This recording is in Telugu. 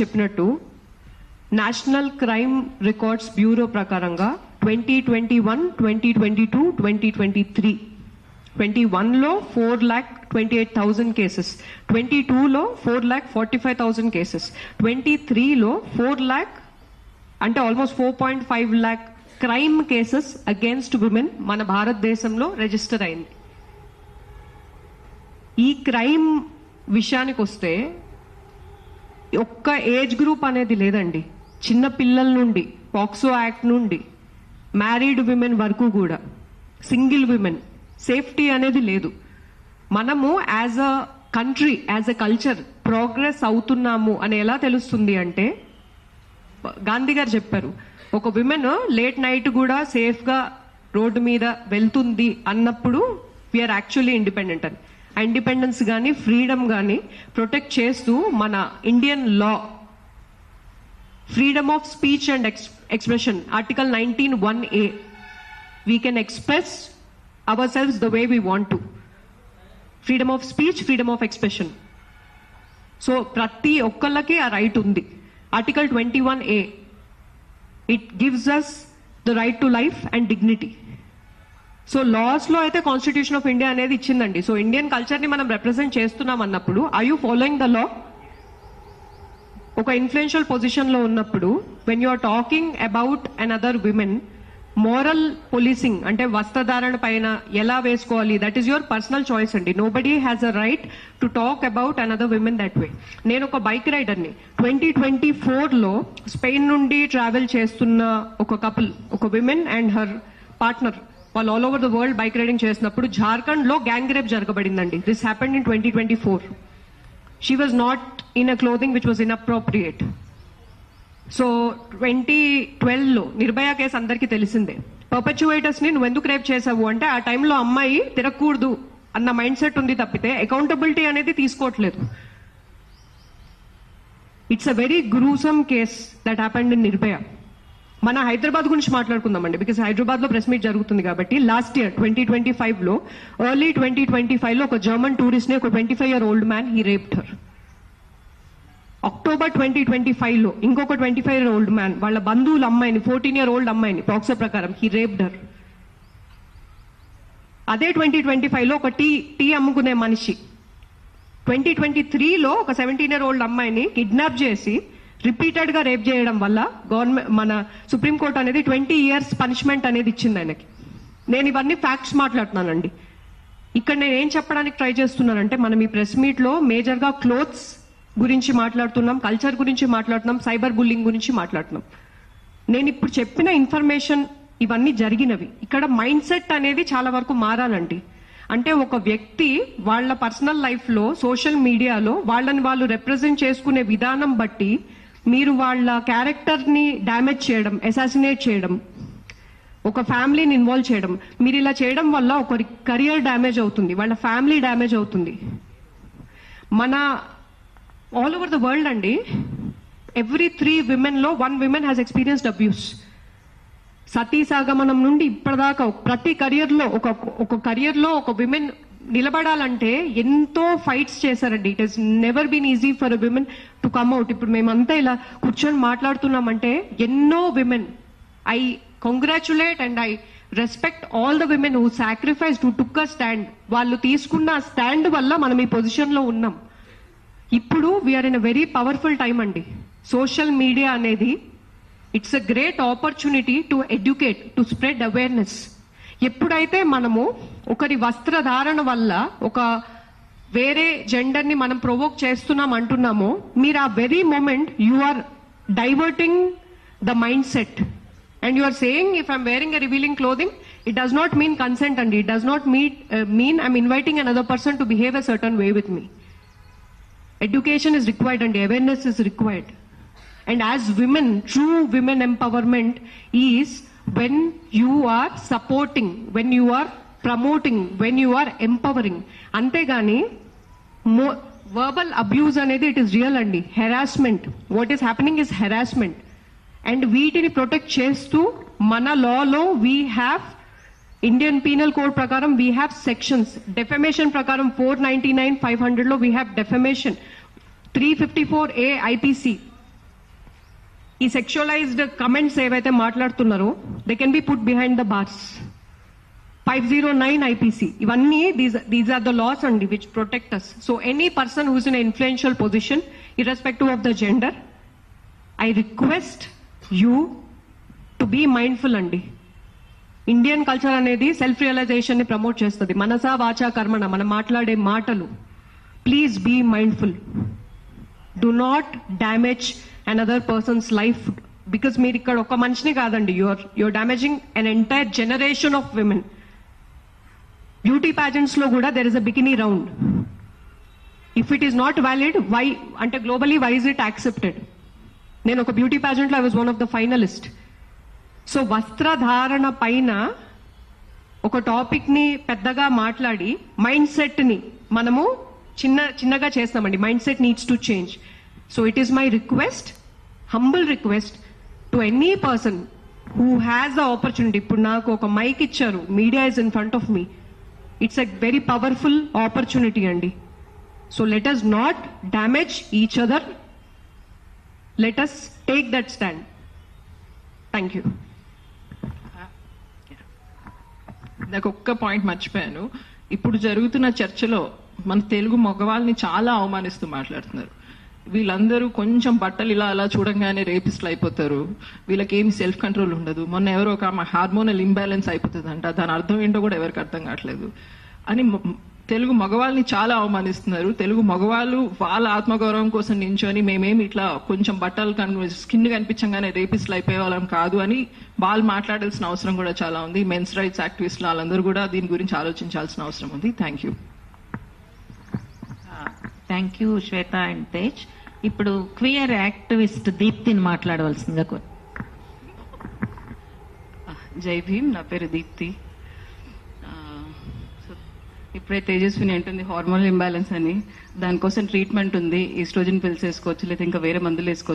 చెప్పినట్టు నేషనల్ క్రైమ్ రికార్డ్స్ బ్యూరో ప్రకారంగా 2021, 2022, 2023 21లో 4,28,000 కేసెస్, 22లో 4,45,000 కేసెస్, 23లో 4 lakh అంటే almost 4.5 lakh crime cases against women మన భారతదేశంలో రిజిస్టర్ అయింది. ఈ క్రైమ్ విషయానికి వస్తే ఒక్క ఏజ్ గ్రూప్ అనేది లేదండి. చిన్న పిల్లల నుండి, పాక్సో యాక్ట్ నుండి మ్యారీడ్ విమెన్ వరకు కూడా, సింగిల్ విమెన్ సేఫ్టీ అనేది లేదు. మనము as a country, as a culture progress అవుతున్నాము అని ఎలా తెలుస్తుంది అంటే, గాంధీ గారు చెప్పారు, ఒక విమెన్ లేట్ నైట్ కూడా సేఫ్ గా రోడ్డు మీద వెళ్తుంది అన్నప్పుడు వీఆర్ యాక్చువల్లీ ఇండిపెండెంట్ అని. ఆ ఇండిపెండెన్స్ కానీ ఫ్రీడమ్ కానీ ప్రొటెక్ట్ చేస్తూ మన Indian law freedom of speech and expression article 19(1)(a we can express ourselves the way we want to. Freedom of speech, freedom of expression. So ప్రతి ఒక్కళ్ళకి ఆ రైట్ ఉంది. Article 21(a) it gives us the right to life and dignity. So laws లో అయితే కాన్స్టిట్యూషన్ ఆఫ్ ఇండియా అనేది ఇచ్చిందండి. సో ఇండియన్ కల్చర్ ని మనం రిప్రజెంట్ చేస్తున్నాం అన్నప్పుడు, are you following the law? ఒక ఇన్ఫ్లుయెన్షియల్ పొజిషన్ లో ఉన్నప్పుడు when you are talking about another women, moral policing అంటే వస్త్రధారణ పైన ఎలా వేసుకోవాలి, that is your personal choice అండి. Nobody has a right to talk about another women that way. నేను ఒక బైక్ రైడర్ని. 2024లో స్పెయిన్ నుండి ట్రావెల్ చేస్తున్న ఒక కపుల్, ఒక విమెన్ అండ్ హర్ పార్ట్నర్, వాళ్ళు all over the world bike riding చేసినప్పుడు జార్ఖండ్ లో గ్యాంగ్ రేప్ జరగబడిందండి. This happened in 2024. She was not in a clothing which was inappropriate. So 2012లో నిర్భయ కేసు అందరికీ తెలిసిందే. పర్పెచువేటర్స్ ని నువ్వు ఎందుకు రేప్ చేసావు అంటే, ఆ టైంలో అమ్మాయి తిరగకూడదు అన్న మైండ్ సెట్ ఉంది తప్పితే అకౌంటబిలిటీ అనేది తీసుకోవట్లేదు. It's a very gruesome case that happened in Nirbhaya. మన హైదరాబాద్ గురించి మాట్లాడుకుందామండి, బికాస్ హైదరాబాద్ లో ప్రెస్ మీట్ జరుగుతుంది కాబట్టి. లాస్ట్ ఇయర్ 2025లో, ఎర్లీ 2025లో ఒక జర్మన్ టూరిస్ట్ ని, ఒక 25-year-old man, he raped her. October 2025లో ఇంకొక 25-year-old మ్యాన్ వాళ్ళ బంధువుల అమ్మాయిని, 14-year-old అమ్మాయిని పాక్సో ప్రకారం హీ రేప్డ్ హర్. అదే 2025లో ఒక టీ అమ్ముకునే మనిషి 2023లో ఒక 17-year-old అమ్మాయిని కిడ్నాప్ చేసి రిపీటెడ్ గా రేప్ చేయడం వల్ల గవర్నమెంట్, మన సుప్రీంకోర్టు అనేది 20 years పనిష్మెంట్ అనేది ఇచ్చింది ఆయనకి. నేను ఇవన్నీ ఫ్యాక్ట్స్ మాట్లాడుతున్నానండి. ఇక్కడ నేను ఏం చెప్పడానికి ట్రై చేస్తున్నానంటే, మనం ఈ ప్రెస్ మీట్ లో మేజర్ గా క్లోత్స్ గురించి మాట్లాడుతున్నాం, కల్చర్ గురించి మాట్లాడుతున్నాం, సైబర్ బుల్లింగ్ గురించి మాట్లాడుతున్నాం. నేను ఇప్పుడు చెప్పిన ఇన్ఫర్మేషన్ ఇవన్నీ జరిగినవి. ఇక్కడ మైండ్ సెట్ అనేది చాలా వరకు మారాలండి. అంటే ఒక వ్యక్తి వాళ్ళ పర్సనల్ లైఫ్ లో, సోషల్ మీడియాలో వాళ్ళని వాళ్ళు రిప్రజెంట్ చేసుకునే విధానం బట్టి మీరు వాళ్ళ క్యారెక్టర్ ని డ్యామేజ్ చేయడం, అసాసినేట్ చేయడం, ఒక ఫ్యామిలీని ఇన్వాల్వ్ చేయడం, మీరు ఇలా చేయడం వల్ల ఒకరి కెరియర్ డ్యామేజ్ అవుతుంది, వాళ్ళ ఫ్యామిలీ డ్యామేజ్ అవుతుంది. మన ఆల్ ఓవర్ ద వరల్డ్ అండి, ఎవ్రీ 3 women లో 1 woman హ్యాస్ ఎక్స్పీరియన్స్డ్ అబ్యూస్. సతీ సాగమనం నుండి ఇప్పటిదాకా ప్రతి కెరియర్ లో ఒక విమెన్ నిలబడాలంటే ఎంతో ఫైట్స్ చేశారండి. It has never been easy for a women to come out. ఇప్పుడు మేమంతా ఇలా కూర్చొని మాట్లాడుతున్నామంటే ఎన్నో women, I congratulate and I respect all the women who sacrifice, who took a stand. వాళ్ళు తీసుకున్న స్టాండ్ వల్ల మనం ఈ పొజిషన్ లో ఉన్నాం. ఇప్పుడు we are in a very powerful time అండి. సోషల్ మీడియా అనేది it's a great opportunity to educate, to spread awareness. ఎప్పుడైతే మనము ఒకరి వస్త్రధారణ వల్ల ఒక వేరే జెండర్ ని మనం ప్రొవోక్ చేస్తున్నాం అంటున్నామో, మీరు ఆ very moment you are diverting the mindset and you are saying, if I'm wearing a revealing clothing, it does not mean consent అండి. It does not mean I'm inviting another person to behave a certain way with me. Education is required and awareness is required. And as women, true women empowerment is when you are supporting, when you are promoting, when you are empowering. Antegani verbal abuse anedi, it is real andi. Harassment, what is happening is harassment. And వీటిని ప్రొటెక్ట్ చేస్తూ మన లాలో we have Indian penal code ప్రకారం వీ హ్యావ్ సెక్షన్స్. డెఫమేషన్ ప్రకారం 499, 500లో we have defamation. 354A IPC ఈ సెక్షువలైజ్డ్ కమెంట్స్ ఏవైతే మాట్లాడుతున్నారో they can be put behind the bars. 509 IPC ఇవన్నీ దీస్ ఆర్ ద లాస్ అండి which protect us. So any person who's in influential position irrespective of the gender, I request you to be mindful అండి. ఇండియన్ కల్చర్ అనేది సెల్ఫ్ రియలైజేషన్ ని ప్రమోట్ చేస్తుంది. మనసా వాచా కర్మణ, మనం మాట్లాడే మాటలు. Please be mindful. Do not damage another person's life because మీరు ఇక్కడ ఒక మనిషిని కాదండి, your damaging an entire generation of women. Beauty pageants లో కూడా there is a bikini round. If it is not valid, why అంటే globally why is it accepted? నేను ఒక బ్యూటీ ప్యాజెంట్ లో I was one of the finalist. So వస్త్రధారణ పైన ఒక టాపిక్ ని పెద్దగా మాట్లాడి మైండ్ సెట్ ని మనము చిన్నగా చేస్తామండి. Mind set needs to change. So it is my request, humble request to any person who has the opportunity. ఇప్పుడు నాకు ఒక మైక్ ఇచ్చారు, media is in front of me. It's a very powerful opportunity అండి. So let us not damage each other. Let us take that stand. Thank you. నాకు ఒక్క పాయింట్ మర్చిపోయాను. ఇప్పుడు జరుగుతున్న చర్చలో మన తెలుగు మగవాళ్ళని చాలా అవమానిస్తూ మాట్లాడుతున్నారు. వీళ్ళందరూ కొంచెం బట్టలు ఇలా అలా చూడంగానే రేపిస్ట్లు అయిపోతారు, వీళ్ళకి ఏమి సెల్ఫ్ కంట్రోల్ ఉండదు, మొన్న ఎవరో ఒక హార్మోనల్ ఇంబ్యాలెన్స్ అయిపోతుందంట, దాని అర్థం ఏంటో కూడా ఎవరికి అర్థం కావట్లేదు అని తెలుగు మగవాళ్ళని చాలా అవమానిస్తున్నారు. తెలుగు మగవాళ్ళు వాళ్ళ ఆత్మగౌరవం కోసం నించొని మేమేమి ఇట్లా కొంచెం బట్టలు స్కిన్ కనిపించగానే రేపిస్ట్లు అయిపోయే వాళ్ళం కాదు అని వాళ్ళు మాట్లాడాల్సిన అవసరం కూడా చాలా ఉంది. మెన్స్ రైట్స్ యాక్టివిస్టులు వాళ్ళందరూ కూడా దీని గురించి ఆలోచించాల్సిన అవసరం ఉంది. Thank you. Thank you Shweta and Tej. ఇప్పుడు క్వియర్ యాక్టివిస్ట్ దీప్తిని మాట్లాడవలసిందిగా కోరు. జై భీమ్, నా పేరు దీప్తి. ఇప్పుడే తేజస్విని అంటుంది హార్మోనల్ ఇంబ్యాలెన్స్ అని, దానికోసం ట్రీట్మెంట్ ఉంది, ఈస్ట్రోజన్ పిల్స్ వేసుకోవచ్చు, లేదా ఇంకా వేరే మందులు వేసుకోవచ్చు.